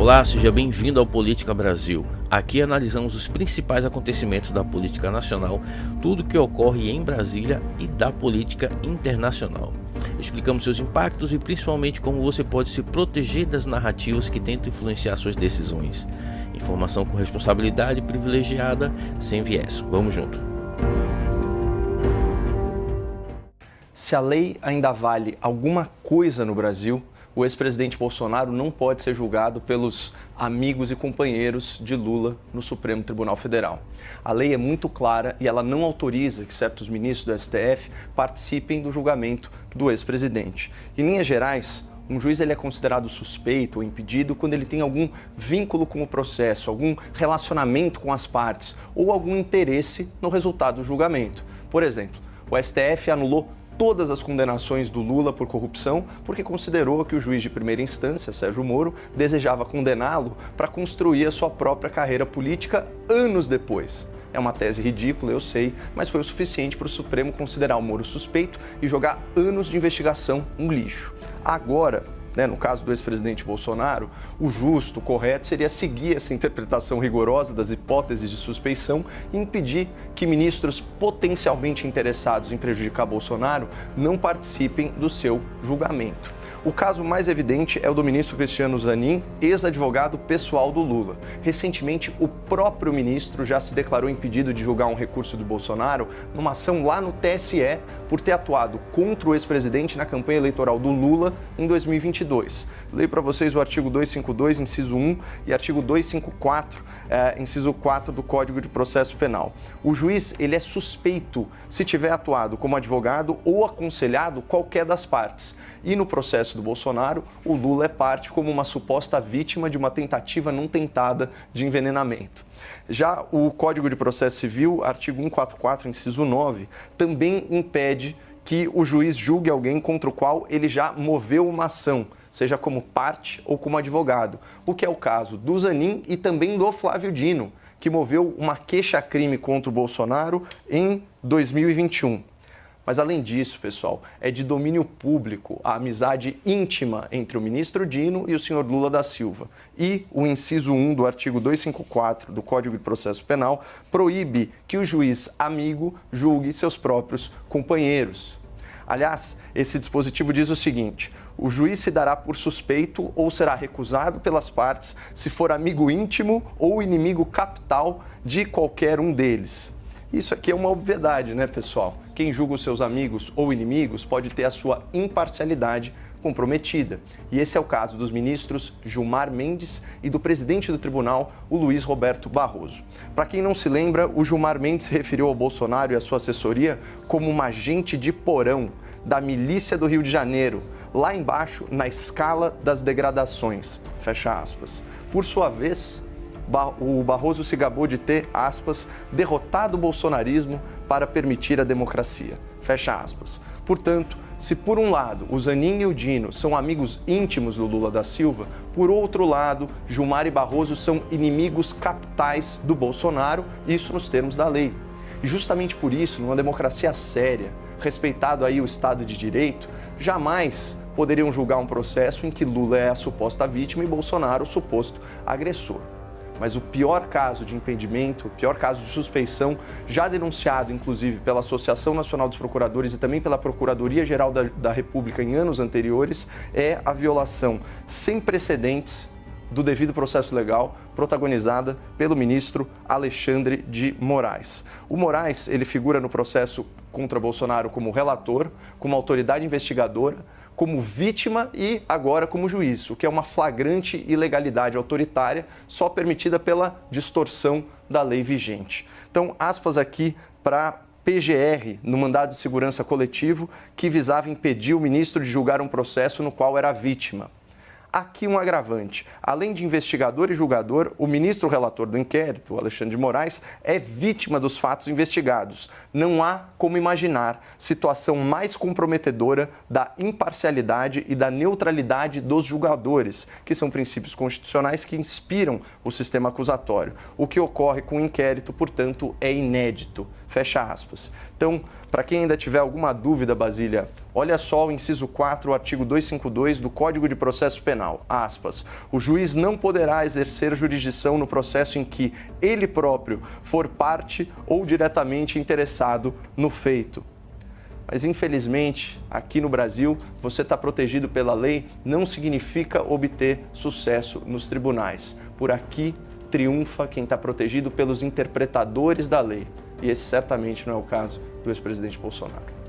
Olá, seja bem-vindo ao Política Brasil. Aqui analisamos os principais acontecimentos da política nacional, tudo o que ocorre em Brasília e da política internacional. Explicamos seus impactos e principalmente como você pode se proteger das narrativas que tentam influenciar suas decisões. Informação com responsabilidade privilegiada, sem viés. Vamos junto. Se a lei ainda vale alguma coisa no Brasil, o ex-presidente Bolsonaro não pode ser julgado pelos amigos e companheiros de Lula no Supremo Tribunal Federal. A lei é muito clara e ela não autoriza que certos ministros do STF participem do julgamento do ex-presidente. Em linhas gerais, um juiz ele é considerado suspeito ou impedido quando ele tem algum vínculo com o processo, algum relacionamento com as partes ou algum interesse no resultado do julgamento. Por exemplo, o STF anulou todas as condenações do Lula por corrupção porque considerou que o juiz de primeira instância, Sérgio Moro, desejava condená-lo para construir a sua própria carreira política anos depois. É uma tese ridícula, eu sei, mas foi o suficiente para o Supremo considerar o Moro suspeito e jogar anos de investigação no lixo. Agora, no caso do ex-presidente Bolsonaro, o justo, o correto seria seguir essa interpretação rigorosa das hipóteses de suspeição e impedir que ministros potencialmente interessados em prejudicar Bolsonaro não participem do seu julgamento. O caso mais evidente é o do ministro Cristiano Zanin, ex-advogado pessoal do Lula. Recentemente, o próprio ministro já se declarou impedido de julgar um recurso do Bolsonaro numa ação lá no TSE por ter atuado contra o ex-presidente na campanha eleitoral do Lula em 2022. Leio para vocês o artigo 252, inciso 1 e artigo 254, inciso 4 do Código de Processo Penal. O juiz ele é suspeito se tiver atuado como advogado ou aconselhado qualquer das partes. E no processo do Bolsonaro, o Lula é parte como uma suposta vítima de uma tentativa não tentada de envenenamento. Já o Código de Processo Civil, artigo 144, inciso 9, também impede que o juiz julgue alguém contra o qual ele já moveu uma ação, seja como parte ou como advogado, o que é o caso do Zanin e também do Flávio Dino, que moveu uma queixa-crime contra o Bolsonaro em 2021. Mas, além disso, pessoal, é de domínio público a amizade íntima entre o ministro Dino e o senhor Lula da Silva. E o inciso 1 do artigo 254 do Código de Processo Penal proíbe que o juiz amigo julgue seus próprios companheiros. Aliás, esse dispositivo diz o seguinte: o juiz se dará por suspeito ou será recusado pelas partes se for amigo íntimo ou inimigo capital de qualquer um deles. Isso aqui é uma obviedade, né, pessoal? Quem julga os seus amigos ou inimigos pode ter a sua imparcialidade comprometida. E esse é o caso dos ministros Gilmar Mendes e do presidente do tribunal, o Luiz Roberto Barroso. Para quem não se lembra, o Gilmar Mendes se referiu ao Bolsonaro e à sua assessoria como uma agente de porão da milícia do Rio de Janeiro, lá embaixo na escala das degradações, fecha aspas. Por sua vez, o Barroso se gabou de ter, aspas, derrotado o bolsonarismo para permitir a democracia, fecha aspas. Portanto, se por um lado o Zanin e o Dino são amigos íntimos do Lula da Silva, por outro lado, Gilmar e Barroso são inimigos capitais do Bolsonaro, isso nos termos da lei. E justamente por isso, numa democracia séria, respeitado aí o Estado de Direito, jamais poderiam julgar um processo em que Lula é a suposta vítima e Bolsonaro o suposto agressor. Mas o pior caso de impedimento, o pior caso de suspeição, já denunciado inclusive pela Associação Nacional dos Procuradores e também pela Procuradoria-Geral da República em anos anteriores, é a violação sem precedentes do devido processo legal, protagonizada pelo ministro Alexandre de Moraes. O Moraes, ele figura no processo contra Bolsonaro como relator, como autoridade investigadora, como vítima e agora como juiz, o que é uma flagrante ilegalidade autoritária só permitida pela distorção da lei vigente. Então, aspas aqui para PGR, no mandado de segurança coletivo, que visava impedir o ministro de julgar um processo no qual era vítima. Aqui um agravante. Além de investigador e julgador, o ministro relator do inquérito, Alexandre de Moraes, é vítima dos fatos investigados. Não há como imaginar situação mais comprometedora da imparcialidade e da neutralidade dos julgadores, que são princípios constitucionais que inspiram o sistema acusatório. O que ocorre com o inquérito, portanto, é inédito. Fecha aspas. Então, para quem ainda tiver alguma dúvida, Basília, Olha só o inciso 4, o artigo 252 do Código de Processo Penal, aspas, o juiz não poderá exercer jurisdição no processo em que ele próprio for parte ou diretamente interessado no feito. Mas, infelizmente, aqui no Brasil, você está protegido pela lei não significa obter sucesso nos tribunais. Por aqui, triunfa quem está protegido pelos interpretadores da lei. E esse certamente não é o caso do ex-presidente Bolsonaro.